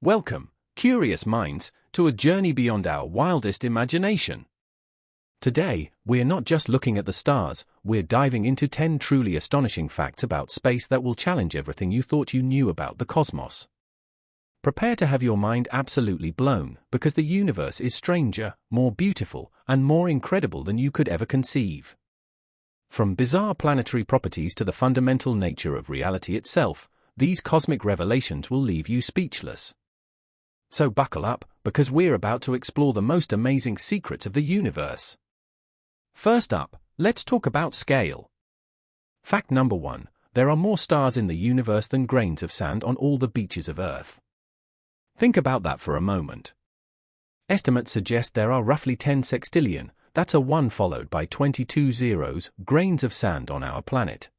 Welcome, curious minds, to a journey beyond our wildest imagination. Today, we're not just looking at the stars, we're diving into 10 truly astonishing facts about space that will challenge everything you thought you knew about the cosmos. Prepare to have your mind absolutely blown, because the universe is stranger, more beautiful, and more incredible than you could ever conceive. From bizarre planetary properties to the fundamental nature of reality itself, these cosmic revelations will leave you speechless. So buckle up, because we're about to explore the most amazing secrets of the universe. First up, let's talk about scale. Fact number 1, there are more stars in the universe than grains of sand on all the beaches of Earth. Think about that for a moment. Estimates suggest there are roughly 10 sextillion, that's a 1 followed by 22 zeros, grains of sand on our planet.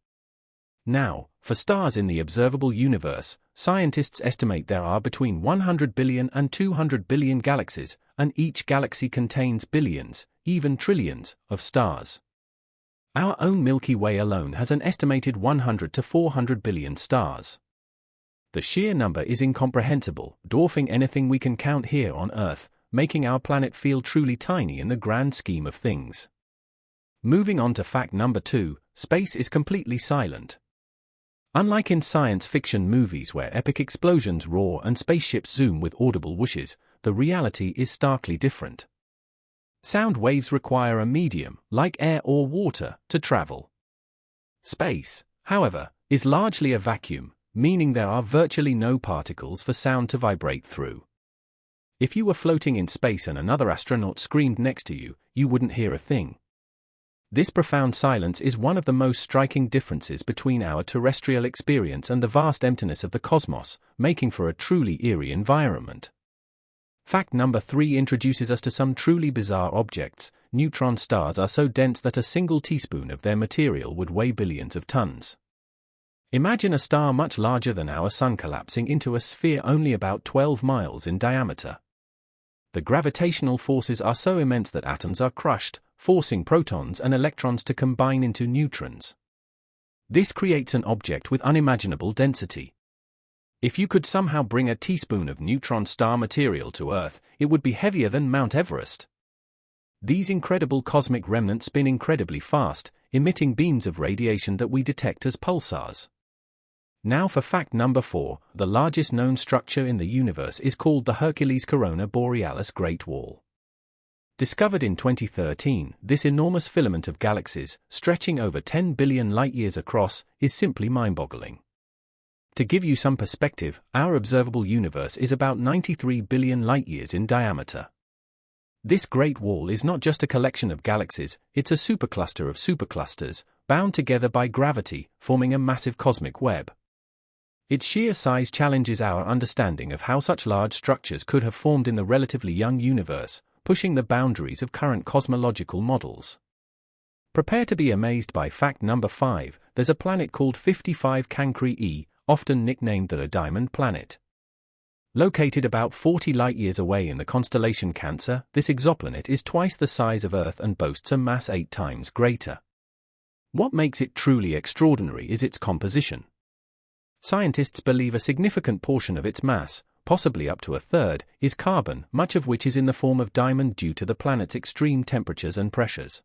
Now, for stars in the observable universe, scientists estimate there are between 100 billion and 200 billion galaxies, and each galaxy contains billions, even trillions, of stars. Our own Milky Way alone has an estimated 100 to 400 billion stars. The sheer number is incomprehensible, dwarfing anything we can count here on Earth, making our planet feel truly tiny in the grand scheme of things. Moving on to fact number 2, space is completely silent. Unlike in science fiction movies where epic explosions roar and spaceships zoom with audible whooshes, the reality is starkly different. Sound waves require a medium, like air or water, to travel. Space, however, is largely a vacuum, meaning there are virtually no particles for sound to vibrate through. If you were floating in space and another astronaut screamed next to you, you wouldn't hear a thing. This profound silence is one of the most striking differences between our terrestrial experience and the vast emptiness of the cosmos, making for a truly eerie environment. Fact number 3 introduces us to some truly bizarre objects. Neutron stars are so dense that a single teaspoon of their material would weigh billions of tons. Imagine a star much larger than our Sun collapsing into a sphere only about 12 miles in diameter. The gravitational forces are so immense that atoms are crushed, forcing protons and electrons to combine into neutrons. This creates an object with unimaginable density. If you could somehow bring a teaspoon of neutron star material to Earth, it would be heavier than Mount Everest. These incredible cosmic remnants spin incredibly fast, emitting beams of radiation that we detect as pulsars. Now for fact number 4, the largest known structure in the universe is called the Hercules Corona Borealis Great Wall. Discovered in 2013, this enormous filament of galaxies, stretching over 10 billion light-years across, is simply mind-boggling. To give you some perspective, our observable universe is about 93 billion light-years in diameter. This Great Wall is not just a collection of galaxies, it's a supercluster of superclusters, bound together by gravity, forming a massive cosmic web. Its sheer size challenges our understanding of how such large structures could have formed in the relatively young universe, pushing the boundaries of current cosmological models. Prepare to be amazed by fact number 5, there's a planet called 55 Cancri E, often nicknamed the Diamond Planet. Located about 40 light-years away in the constellation Cancer, this exoplanet is twice the size of Earth and boasts a mass 8 times greater. What makes it truly extraordinary is its composition. Scientists believe a significant portion of its mass, possibly up to a third, is carbon, much of which is in the form of diamond due to the planet's extreme temperatures and pressures.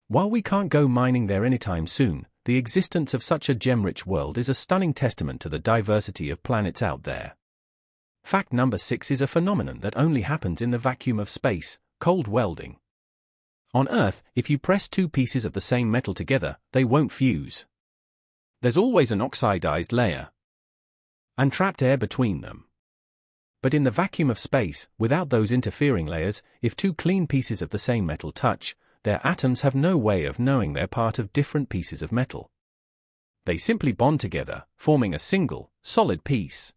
While we can't go mining there anytime soon, the existence of such a gem-rich world is a stunning testament to the diversity of planets out there. Fact number 6 is a phenomenon that only happens in the vacuum of space, cold welding. On Earth, if you press two pieces of the same metal together, they won't fuse. There's always an oxidized layer and trapped air between them. But in the vacuum of space, without those interfering layers, if two clean pieces of the same metal touch, their atoms have no way of knowing they're part of different pieces of metal. They simply bond together, forming a single, solid piece.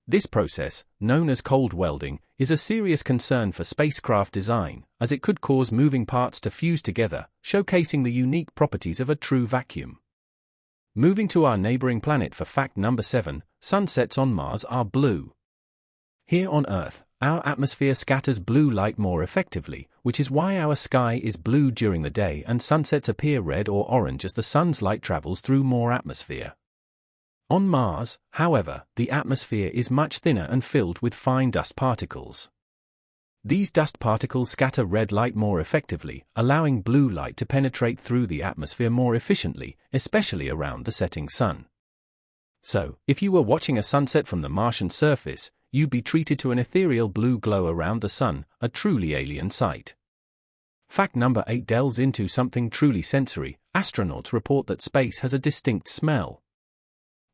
This process, known as cold welding, is a serious concern for spacecraft design, as it could cause moving parts to fuse together, showcasing the unique properties of a true vacuum. Moving to our neighboring planet for fact number 7, sunsets on Mars are blue. Here on Earth, our atmosphere scatters blue light more effectively, which is why our sky is blue during the day and sunsets appear red or orange as the sun's light travels through more atmosphere. On Mars, however, the atmosphere is much thinner and filled with fine dust particles. These dust particles scatter red light more effectively, allowing blue light to penetrate through the atmosphere more efficiently, especially around the setting sun. So, if you were watching a sunset from the Martian surface, you'd be treated to an ethereal blue glow around the sun, a truly alien sight. Fact number 8 delves into something truly sensory. Astronauts report that space has a distinct smell.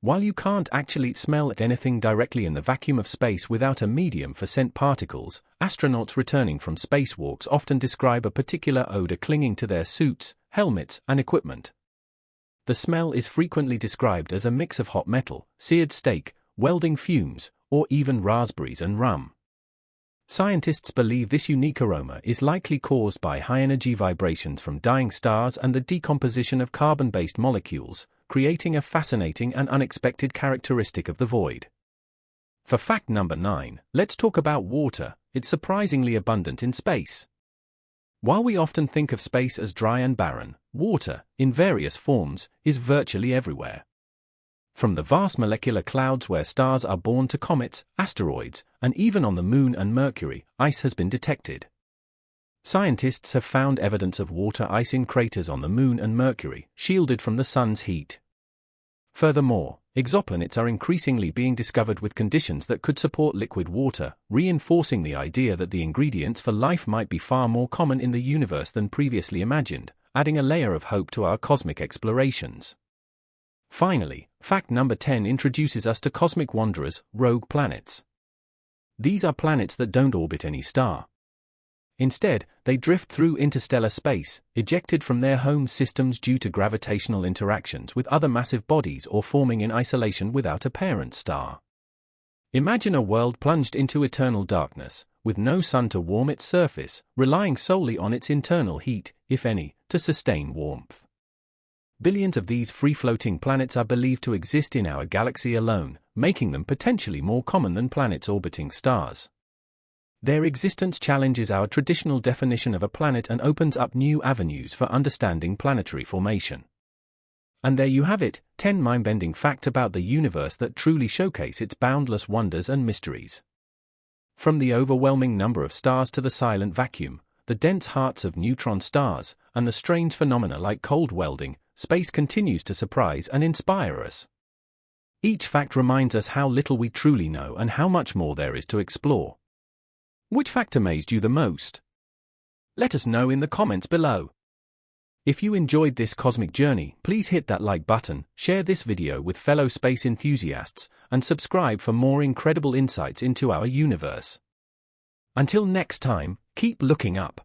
While you can't actually smell anything directly in the vacuum of space without a medium for scent particles, astronauts returning from spacewalks often describe a particular odor clinging to their suits, helmets, and equipment. The smell is frequently described as a mix of hot metal, seared steak, welding fumes, or even raspberries and rum. Scientists believe this unique aroma is likely caused by high-energy vibrations from dying stars and the decomposition of carbon-based molecules, creating a fascinating and unexpected characteristic of the void. For fact number 9, let's talk about water. It's surprisingly abundant in space. While we often think of space as dry and barren, water, in various forms, is virtually everywhere. From the vast molecular clouds where stars are born to comets, asteroids, and even on the Moon and Mercury, ice has been detected. Scientists have found evidence of water ice in craters on the Moon and Mercury, shielded from the sun's heat. Furthermore, exoplanets are increasingly being discovered with conditions that could support liquid water, reinforcing the idea that the ingredients for life might be far more common in the universe than previously imagined, adding a layer of hope to our cosmic explorations. Finally, fact number 10 introduces us to cosmic wanderers, rogue planets. These are planets that don't orbit any star. Instead, they drift through interstellar space, ejected from their home systems due to gravitational interactions with other massive bodies or forming in isolation without a parent star. Imagine a world plunged into eternal darkness, with no sun to warm its surface, relying solely on its internal heat, if any, to sustain warmth. Billions of these free-floating planets are believed to exist in our galaxy alone, making them potentially more common than planets orbiting stars. Their existence challenges our traditional definition of a planet and opens up new avenues for understanding planetary formation. And there you have it, 10 mind-bending facts about the universe that truly showcase its boundless wonders and mysteries. From the overwhelming number of stars to the silent vacuum, the dense hearts of neutron stars, and the strange phenomena like cold welding, space continues to surprise and inspire us. Each fact reminds us how little we truly know and how much more there is to explore. Which fact amazed you the most? Let us know in the comments below. If you enjoyed this cosmic journey, please hit that like button, share this video with fellow space enthusiasts, and subscribe for more incredible insights into our universe. Until next time, keep looking up.